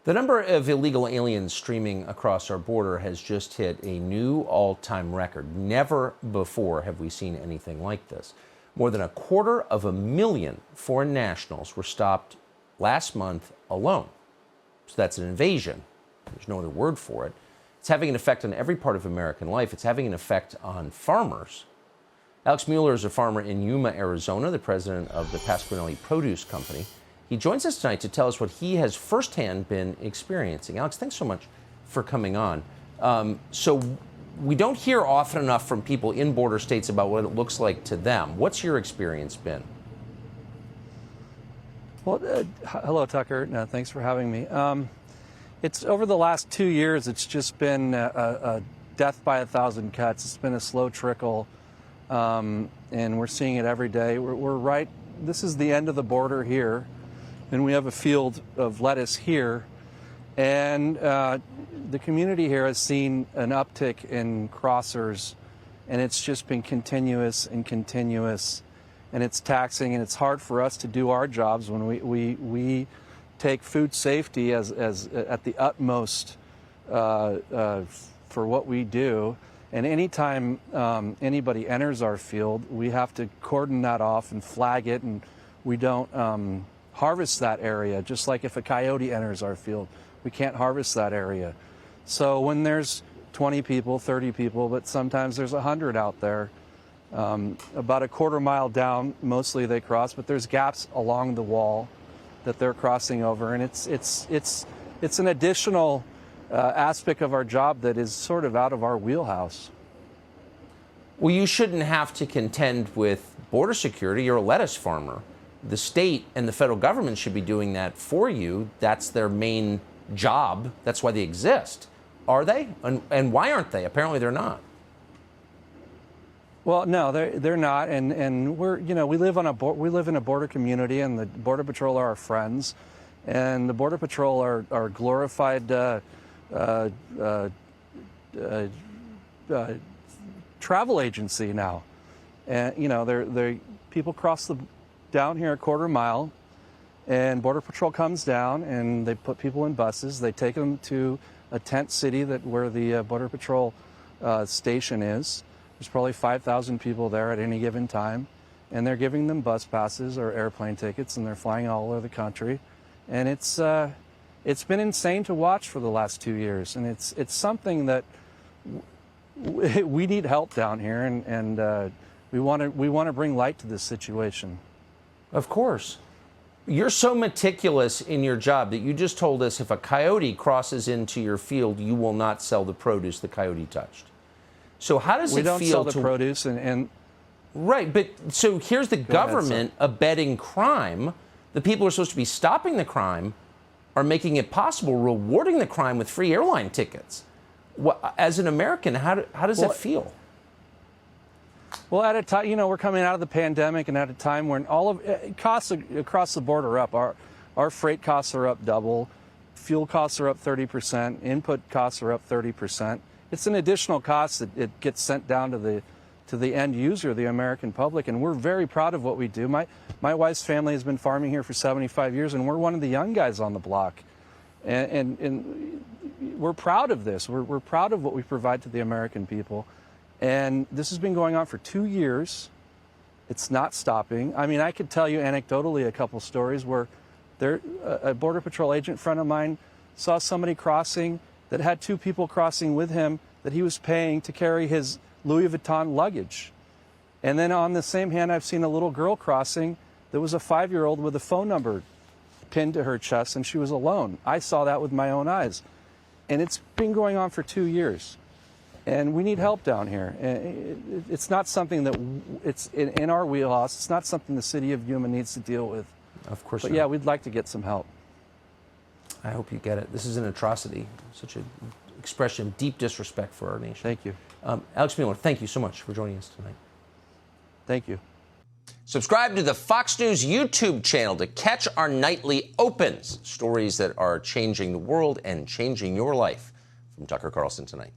The number of illegal aliens streaming across our border has just hit a new all-time record. Never before have we seen anything like this. More than 250,000 foreign nationals were stopped last month alone. So that's an invasion. There's no other word for it. It's having an effect on every part of American life. It's having an effect on farmers. Alex Muller is a farmer in Yuma, Arizona, the president of the Pasquinelli Produce Company. He joins us tonight to tell us what he has firsthand been experiencing. Alex, thanks so much for coming on. So we don't hear often enough from people in border states about what it looks like to them. What's your experience been? Well, hello, Tucker. No, thanks for having me. It's over the last 2 years, it's just been a death by 1,000 cuts. It's been a slow trickle, and we're seeing it every day. We're right, this is the end of the border here, and we have a field of lettuce here, and the community here has seen an uptick in crossers, and it's just been continuous and continuous, and it's taxing, and it's hard for us to do our jobs when we take food safety as at the utmost for what we do. And anytime anybody enters our field, we have to cordon that off and flag it, and we don't harvest that area. Just like if a coyote enters our field, we can't harvest that area. So when there's 20 people, 30 people, but sometimes there's 100 out there, about a quarter mile down, mostly they cross, but there's gaps along the wall that they're crossing over, and it's an additional aspect of our job that is sort of out of our wheelhouse. Well, you shouldn't have to contend with border security. You're a lettuce farmer. The state and the federal government should be doing that for you. That's their main job. That's why they exist. Are they? And why aren't they? Apparently they're not. Well, no, they're not, and we're, you know, we live in a border community, and the Border Patrol are our friends, and the Border Patrol are glorified travel agency now, and you know, they people cross down here a quarter mile, and Border Patrol comes down and they put people in buses. They take them to a tent city where the Border Patrol station is. There's probably 5,000 people there at any given time, and they're giving them bus passes or airplane tickets, and they're flying all over the country. And it's been insane to watch for the last 2 years, and it's something that we need help down here, and we want to bring light to this situation. Of course. You're so meticulous in your job that you just told us if a coyote crosses into your field, you will not sell the produce the coyote touched. So how does it feel to... We don't sell the produce, and... Right, but so here's the government abetting crime. The people who are supposed to be stopping the crime are making it possible, rewarding the crime with free airline tickets. As an American, how does that feel? Well, at a time, you know, we're coming out of the pandemic, and at a time when all of costs across the border are up. Our freight costs are up double, fuel costs are up 30%, input costs are up 30%. It's an additional cost that it gets sent down to the end user, the American public, and we're very proud of what we do. My wife's family has been farming here for 75 years, and we're one of the young guys on the block, and we're proud of this. We're proud of what we provide to the American people. And this has been going on for 2 years. It's not stopping. I mean, I could tell you anecdotally a couple stories where a Border Patrol agent friend of mine saw somebody crossing that had 2 people crossing with him that he was paying to carry his Louis Vuitton luggage. And then on the same hand, I've seen a little girl crossing that was a 5-year-old with a phone number pinned to her chest, and she was alone. I saw that with my own eyes. And it's been going on for 2 years. And we need help down here. It's not something that it's in our wheelhouse. It's not something the city of Yuma needs to deal with. Of course But not. yeah, we'd like to get some help. I hope you get it. This is an atrocity, such an expression of deep disrespect for our nation. Thank you. Alex Muller, thank you so much for joining us tonight. Thank you. Subscribe to the Fox News YouTube channel to catch our nightly opens, stories that are changing the world and changing your life. From Tucker Carlson Tonight.